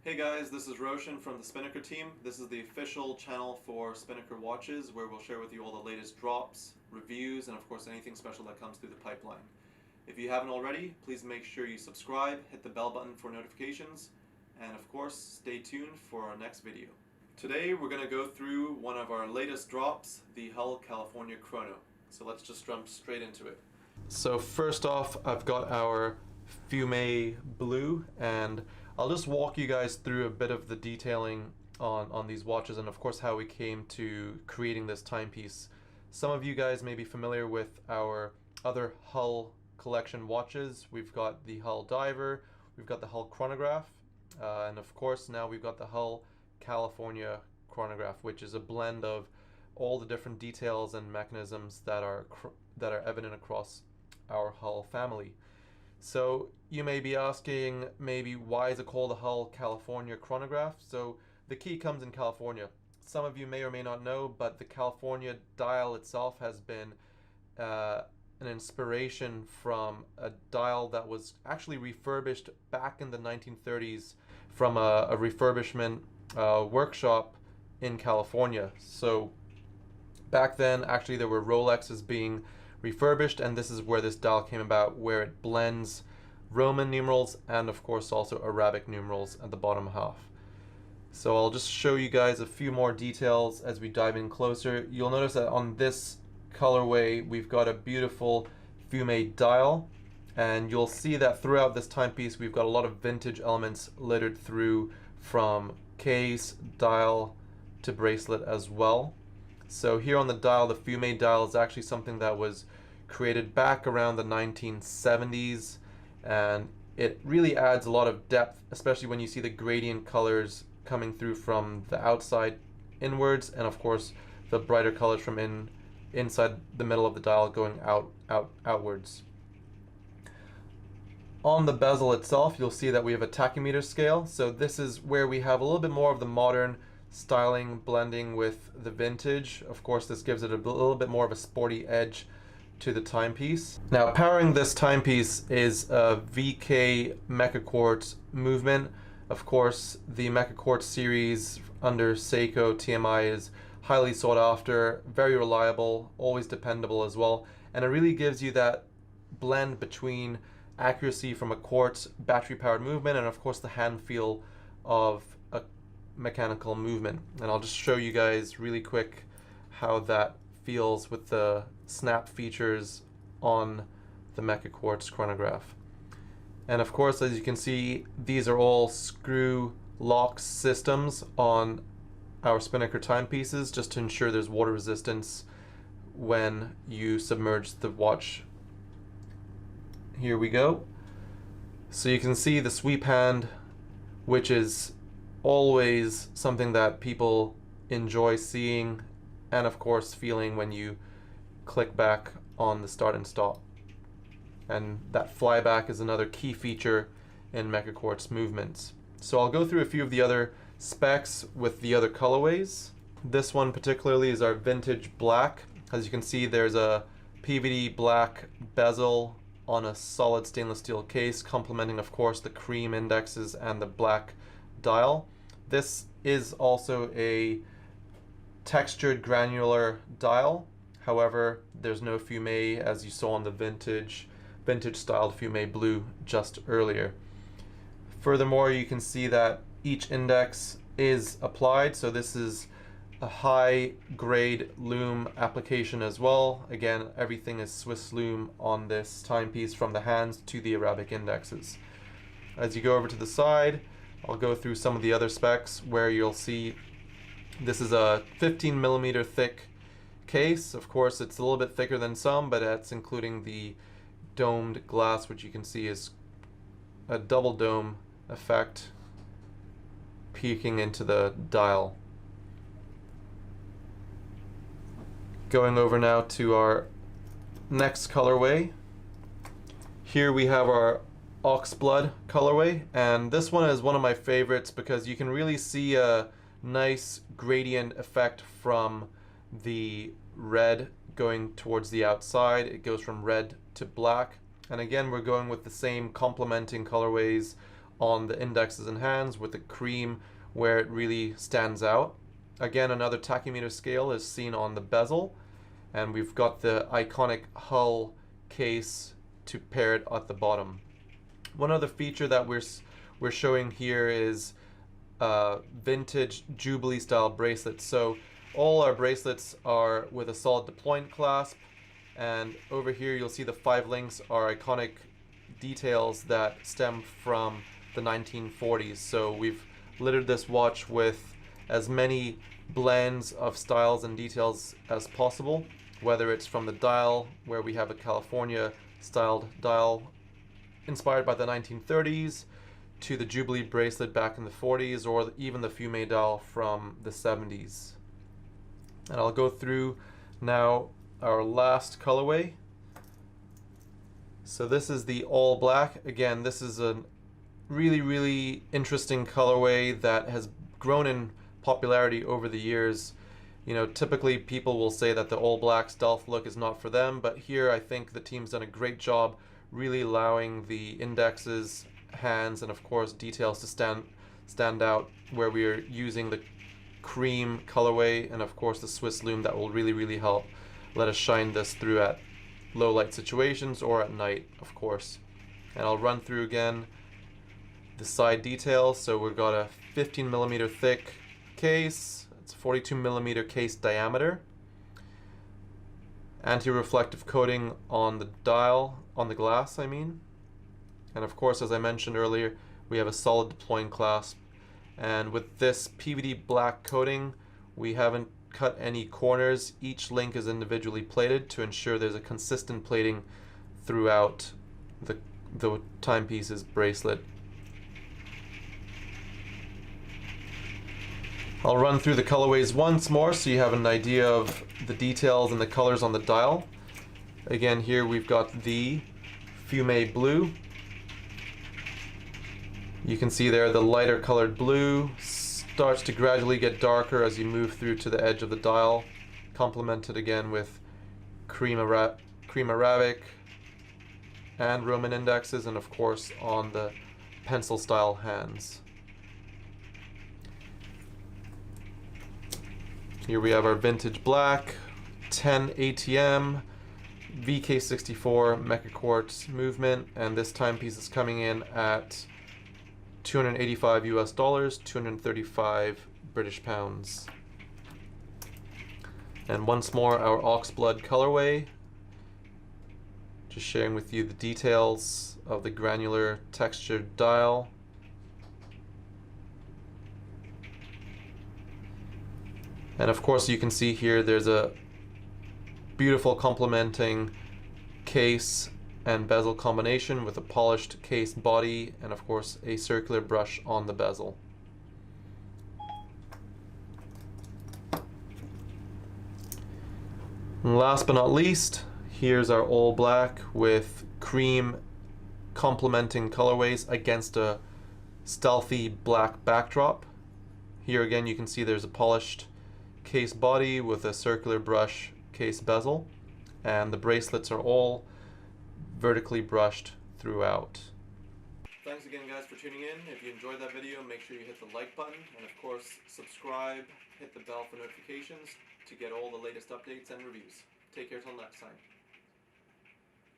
Hey guys, this is Roshan from the Spinnaker team. This is the official channel for Spinnaker watches where we'll share with you all the latest drops, reviews, and of course anything special that comes through the pipeline. If you haven't already, please make sure you subscribe, hit the bell button for notifications, and of course stay tuned for our next video. Today we're going to go through one of our latest drops, the Hull California Chrono. So let's just jump straight into it. So first off, I've got our Fume Blue, and I'll just walk you guys through a bit of the detailing on these watches and of course how we came to creating this timepiece. Some of you guys may be familiar with our other Hull collection watches. We've got the Hull Diver, we've got the Hull Chronograph, and of course now we've got the Hull California Chronograph, which is a blend of all the different details and mechanisms that are evident across our Hull family. So you may be asking, maybe why is it called the Hull California Chronograph? So the key comes in California. Some of you may or may not know, but the California dial itself has been an inspiration from a dial that was actually refurbished back in the 1930s from a refurbishment workshop in California. So back then, actually, there were Rolexes being refurbished, and this is where this dial came about, where it blends Roman numerals and of course also Arabic numerals at the bottom half. So I'll just show you guys a few more details as we dive in closer. You'll notice that on this colorway we've got a beautiful Fume dial, and you'll see that throughout this timepiece we've got a lot of vintage elements littered through, from case, dial to bracelet as well. So here on the dial, the Fume dial is actually something that was created back around the 1970s, and it really adds a lot of depth, especially when you see the gradient colors coming through from the outside inwards, and of course the brighter colors from inside the middle of the dial going outwards. On the bezel itself, you'll see that we have a tachymeter scale. So this is where we have a little bit more of the modern styling blending with the vintage. Of course, this gives it a little bit more of a sporty edge to the timepiece. Now, powering this timepiece is a VK Mecha Quartz movement. Of course, the Mecha Quartz series under Seiko TMI is highly sought after, very reliable, always dependable as well, and it really gives you that blend between accuracy from a quartz battery powered movement and of course the hand feel of a mechanical movement. And I'll just show you guys really quick how that feels with the snap features on the Mecha Quartz chronograph. And of course, as you can see, these are all screw lock systems on our Spinnaker timepieces, just to ensure there's water resistance when you submerge the watch. Here we go. So you can see the sweep hand, which is always something that people enjoy seeing and of course feeling when you click back on the start and stop. And that flyback is another key feature in Mecha Quartz movements. So I'll go through a few of the other specs with the other colorways. This one particularly is our vintage black. As you can see, there's a PVD black bezel on a solid stainless steel case, complementing of course the cream indexes and the black dial. This is also a textured granular dial. However, there's no Fume as you saw on the vintage styled Fume Blue just earlier. Furthermore, you can see that each index is applied, so this is a high grade loom application as well. Again, everything is Swiss loom on this timepiece from the hands to the Arabic indexes. As you go over to the side, I'll go through some of the other specs where you'll see this is a 15mm thick case. Of course, it's a little bit thicker than some, but that's including the domed glass, which you can see is a double dome effect peeking into the dial. Going over now to our next colorway. Here we have our Oxblood colorway, and this one is one of my favorites because you can really see a nice gradient effect from the red going towards the outside. It goes from red to black, and again we're going with the same complementing colorways on the indexes and hands, with the cream where it really stands out. Again, another tachymeter scale is seen on the bezel, and we've got the iconic hull case to pair it at the bottom. One other feature that we're showing here is vintage Jubilee style bracelets. So all our bracelets are with a solid deployment clasp, and over here you'll see the 5 links are iconic details that stem from the 1940s. So we've littered this watch with as many blends of styles and details as possible, whether it's from the dial, where we have a California styled dial inspired by the 1930s, to the Jubilee bracelet back in the 40s, or even the fume dial from the 70s. And I'll go through now our last colorway. So this is the all black. Again, this is a really interesting colorway that has grown in popularity over the years. You know, typically people will say that the all black stealth look is not for them, but here I think the team's done a great job really allowing the indexes, hands, and of course details to stand out, where we are using the cream colorway and of course the Swiss loom that will really help let us shine this through at low light situations or at night, of course. And I'll run through again the side details. So we've got a 15mm thick case. It's 42mm case diameter. Anti-reflective coating on the dial, on the glass I mean. And of course, as I mentioned earlier, we have a solid deploying clasp. And with this PVD black coating, we haven't cut any corners. Each link is individually plated to ensure there's a consistent plating throughout the timepieces bracelet. I'll run through the colorways once more so you have an idea of the details and the colors on the dial. Again, here we've got the fume blue. You can see there the lighter colored blue starts to gradually get darker as you move through to the edge of the dial, complemented again with cream Arabic and Roman indexes, and of course on the pencil style hands. Here we have our vintage black 10 ATM VK64 Mecha Quartz movement, and this timepiece is coming in at $285 US, 235 British pounds. And once more, our oxblood colorway. Just sharing with you the details of the granular textured dial. And of course, you can see here there's a beautiful complementing case and bezel combination with a polished case body and of course a circular brush on the bezel. And last but not least, here's our all black with cream complementing colorways against a stealthy black backdrop. Here again you can see there's a polished case body with a circular brush case bezel, and the bracelets are all vertically brushed throughout. Thanks again guys for tuning in. If you enjoyed that video, make sure you hit the like button and of course subscribe, hit the bell for notifications to get all the latest updates and reviews. Take care till next time.